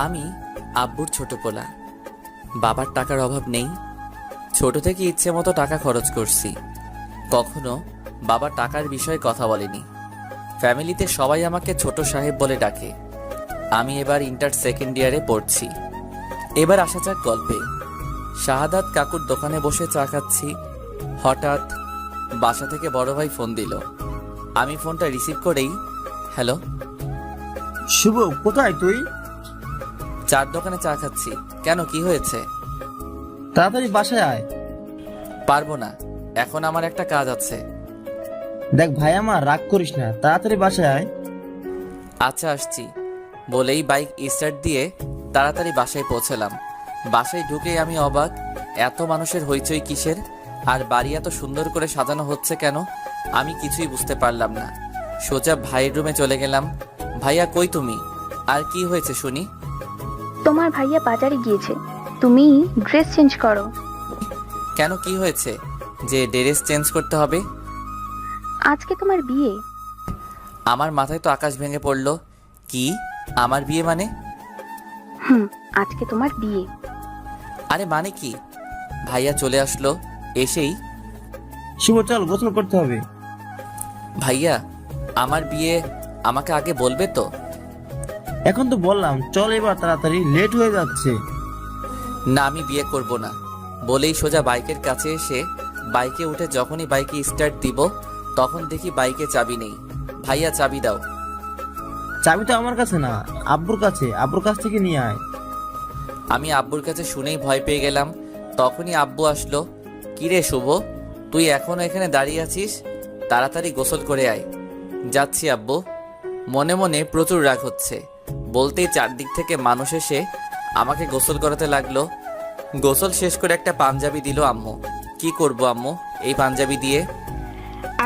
আমি আব্বুর ছোট পোলা। বাবার টাকার অভাব নেই। ছোট থেকে ইচ্ছে মতো টাকা খরচ করছি। কখনো বাবা টাকার বিষয়ে কথা বলেনি। ফ্যামিলিতে সবাই আমাকে ছোট সাহেব বলে ডাকে। আমি এবার ইন্টার সেকেন্ড ইয়ারে পড়ছি। এবার আসা যাক গল্পে। শাহাদাত কাকুর দোকানে বসে চা খাচ্ছি। হঠাৎ বাসা থেকে বড় ভাই ফোন দিল। আমি ফোনটা রিসিভ করেই, হ্যালো। শুভ, কোথায় তুই? চার দোকানে চা খাচ্ছি। কেন, কি হয়েছে? তাড়াতাড়ি বাসায় আয়। পারবো না, এখন আমার একটা কাজ আছে। দেখ ভাই, আমার রাগ করিস না, তাড়াতাড়ি বাসায় আয়। আচ্ছা, আসছি বলেই বাইক স্টার্ট দিয়ে তাড়াতাড়ি বাসায় পৌঁছলাম। বাসায় ঢুকেই আমি অবাক, এত মানুষের হইচই কিসের? আর বাড়ি এত সুন্দর করে সাজানো হচ্ছে কেন? আমি কিছুই বুঝতে পারলাম না। সোজা ভাইয়ের রুমে চলে গেলাম। ভাইয়া, কই তুমি? আর কি হয়েছে শুনি? তোমার ভাইয়া বাজারে গিয়েছে, তুমি ড্রেস চেঞ্জ করো। কেন, কি হয়েছে যে ড্রেস চেঞ্জ করতে হবে? আজকে তোমার বিয়ে। আমার মাথায় তো আকাশ ভেঙে পড়লো। কি, আমার বিয়ে মানে? আজকে তোমার বিয়ে। আরে মানে কি? ভাইয়া চলে আসলো। এসেই, শুভ চল, গোসল করতে হবে। ভাইয়া আমার বিয়ে, আমাকে আগে বলবে তো? এখন তো বললাম, চল এবার তাড়াতাড়ি, লেট হয়ে যাচ্ছে। না, আমি বিয়ে করব না বলেই সোজা বাইকের কাছে এসে বাইকে উঠে যখনই বাইকে স্টার্ট দিব তখন দেখি বাইকে চাবি নেই। ভাইয়া, চাবি দাও। চাবি তো আমার কাছে না, আব্বুর কাছে, আব্বুর কাছ থেকে নিয়ে আয়। আমি আব্বুর কাছে শুনেই ভয় পেয়ে গেলাম। তখনই আব্বু আসলো। কিরে শুভ, তুই এখনো এখানে দাঁড়িয়ে আছিস? তাড়াতাড়ি গোসল করে আয়। যাচ্ছি আব্বু। মনে মনে প্রচুর রাগ হচ্ছে। বলতেই চারদিক থেকে মানুষ এসে আমাকে গোসল করাতে লাগলো। গোসল শেষ করে একটা পাঞ্জাবি দিল আম্মু। কি করব আম্মু এই পাঞ্জাবি দিয়ে?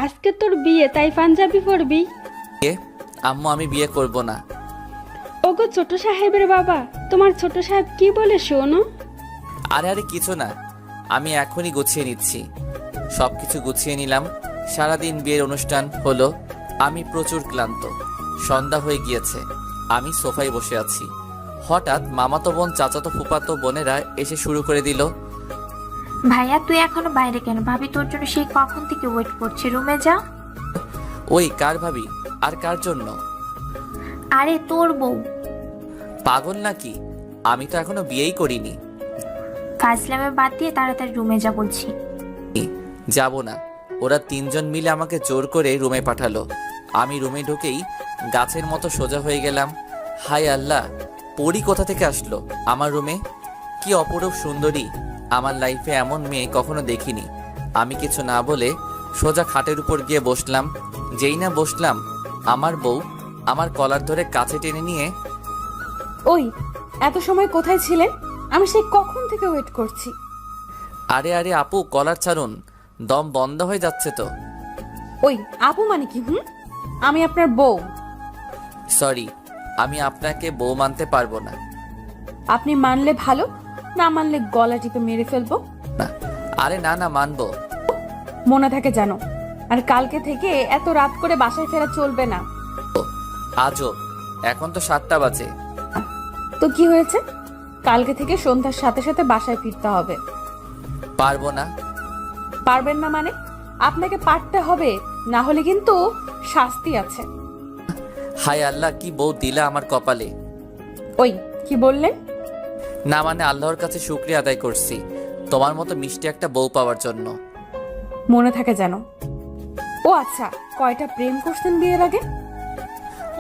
আজকে তোর বিয়ে, তাই পাঞ্জাবি পরবি? আম্মু, আমি বিয়ে করব না। ওগো ছোট সাহেবের বাবা, তোমার ছোট সাহেব কি বলে শোনো? আরে আরে কিছু না, আমি এখনই গুছিয়ে নিচ্ছি। সবকিছু গুছিয়ে নিলাম। সারাদিন বিয়ের অনুষ্ঠান হলো। আমি প্রচুর ক্লান্ত। সন্ধ্যা হয়ে গিয়েছে। আমি সোফায় বসে আছি। হঠাৎ মামাতো বোন, চাচাতো ফুপাতো বোনেরা এসে শুরু করে দিল। ভাইয়া তুই এখনো বাইরে কেন? ভাবি তোর জন্য সেই কখন থেকে ওয়েট করছে, রুমে যা। ওই কার ভাবি? আর কার জন্য? আরে তোর বউ। পাগল নাকি? আমি তো এখনো বিয়েই করিনি। ফাজলামে বাদ দিয়ে তাড়াতাড়ি রুমে যা বলছি। যাব না। ওরা তিনজন মিলে আমাকে জোর করে রুমে পাঠালো। আমি রুমে ঢুকেই গাছের মতো সোজা হয়ে গেলাম। হায় আল্লাহ, পরি কোথা থেকে আসলো আমার রুমে? কি অপরূপ সুন্দরী! আমার লাইফে এমন মেয়ে কখনো দেখিনি। আমি কিছু না বলে সোজা খাটের উপর গিয়ে বসলাম। যেই না বসলাম, আমার বউ আমার কলার ধরে কাছে টেনে নিয়ে, ওই এত সময় কোথায় ছিলেন? আমি সেই কখন থেকে ওয়েট করছি। আরে আরে আপু, কলার ছাড়ুন, দম বন্ধ হয়ে যাচ্ছে তো। ওই আপু মানে কি? আমি আপনার বউ। সরি, আমি আপনাকে বউ মানতে পারবো না। আপনি মানলে ভালো, না মানলে গলা টিপে মেরে ফেলবো। না, আরে না না, মানবো। মনে থাকে জানো। আর কালকে থেকে এত রাত করে বাসায় ফেরা চলবে না। আজও, এখন তো 7টা বাজে। তো কি হয়েছে? কালকে থেকে সন্ধ্যার সাথে সাথে বাসায় ফিরতে হবে। পারবো না। পারবেন না মানে? আপনাকে পারতে হবে, না হলে কিন্তু শাস্তি আছে। হায় আল্লাহ, কি বউ দিলা আমার কপালে। ওই কি বললেন? না মানে আল্লাহর কাছে শুকরিয়া আদায় করছি তোমার মতো মিষ্টি একটা বউ পাওয়ার জন্য। মনে থাকে জানো। ও আচ্ছা, কয়টা প্রেম করছেন বিয়ের আগে?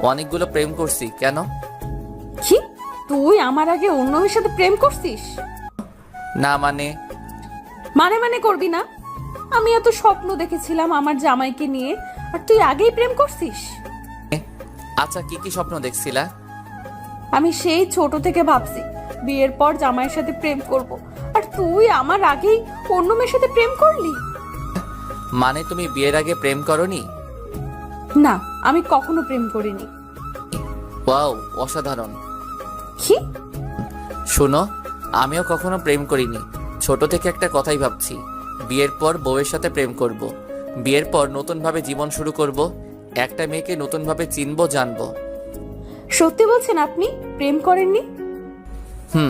অনেকগুলো প্রেম করছি। কেন? কি, তুই আমার আগে অন্য মেয়ের সাথে প্রেম করছিস? না মানে? মানে মানে করবি না? আমি এত স্বপ্ন দেখেছিলাম আমার জামাইকে নিয়ে, আর তুই আগেই প্রেম করছিস? আচ্ছা, কি কি স্বপ্ন দেখছিলা? আমি সেই ছোট থেকে ভাবছি বিয়ের পর জামাইয়ের সাথে প্রেম করব, আর তুই আমার আগেই অন্য মেয়ের সাথে প্রেম করলি। মানে তুমি বিয়ের আগে প্রেম করনি? না, আমি কখনো প্রেম করিনি। ওয়াও, অসাধারণ। কি? শোনো, আমিও কখনো প্রেম করিনি। ছোট থেকে একটা কথাই ভাবছি, বিয়ের পর বউয়ের সাথে প্রেম করব। বিয়ের পর নতুনভাবে জীবন শুরু করব। একটা মেয়েকে নতুনভাবে চিনবো, জানবো। সত্যি বলছেন আপনি প্রেম করেননি? হুম